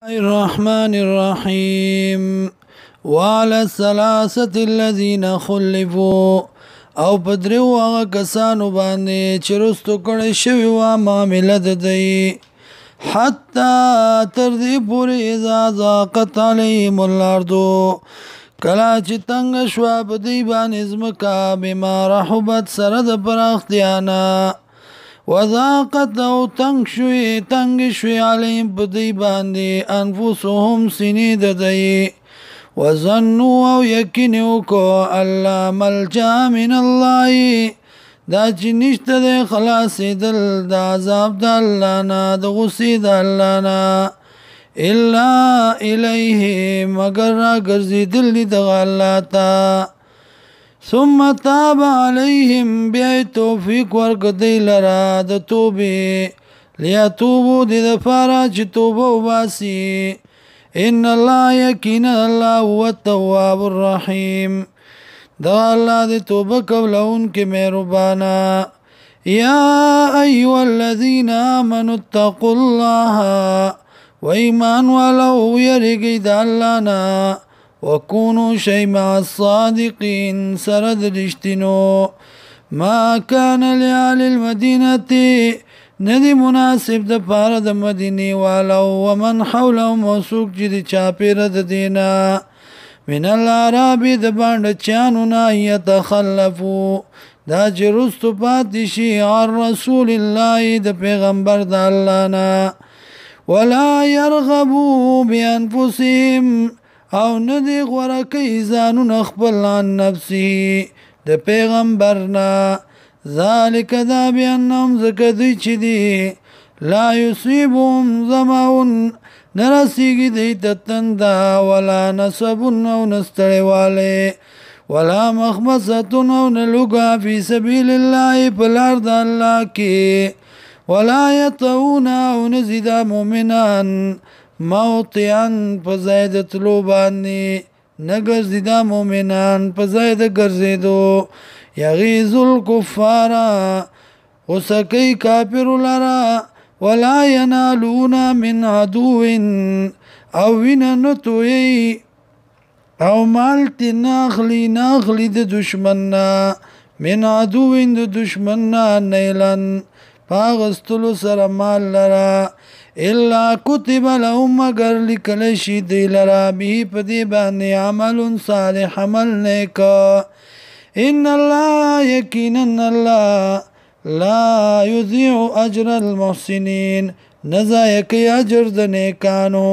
الرحمن الرحيم وعلى الثلاثة الذين خلفوا او پدریو هغه کسانو باندې چې رستو کړی شوی وه معامله د دوی حتی تر دې پورې اذا ضاقت علیهم الارض کله چې تنګ شوه په دوی باندې ځمکه بما رحبت سره د پراختیا نه وضاقت او تنگ شوی علیم بدی باندې انفسهم سینې د دی وظنوا او یقینو کو الله ملجا من الله دا چې نشته د خلاصېدل د عذاب د الله نه د غصې د الله نه الا الیه مگر را ګرځېدل د الله ته ثم تاب عليهم بیا توفیق ورکدی لرا د توبه لیتوبو د فارا چې توبه وباسي ان الله یقینا الله هو التواب الرحیم دا الله د توبه قبلون کې مهربانا یا ایها الذين امنوا اتقوا الله و ایمان ولو یریږي د الله نه وكونوا شيء مع الصادقين سرد رشتنو ما كان لأهل المدينة ندي مناسب د پاره د مدینه والو ومن حولهم وسوق جدي چاپیره د دینا من العرب د باندې چانو نه يتخلفوا دا جرست پاتشي عن رسول الله د پیغمبر د الله نه ولا يرغبوا بانفسهم او ندی غوره کوي ځانونه خپل عن نفسه د پیغمبرنا ذالک دا بانهم زکدی چې دی لا یصيبهم ظمأ نرسیږي دی تتندا ولا نصب او نستړیواله ولا مخمصه او نلوګا فی سبیل الله په لار د الله کې ولا یطعون او نزيد مؤمنان موطئن په زید تلو باندې نګرځي دا مؤمنان په زید ګرځیدو یغیظ الکفار وسکی کافر لرا ولا ینالون من عدو او ویننتوی او مالت ناخلی د دشمننا من عدو د دشمننا نیلن پاغستلو سر مال لرا الا كتب لهم مگر لکل شي دی لرا به پدی باندې عمل صالح عمل نیک ان الله یقینا الله لا يضيع اجر المحسنين نزا یکی اجر د نیکانو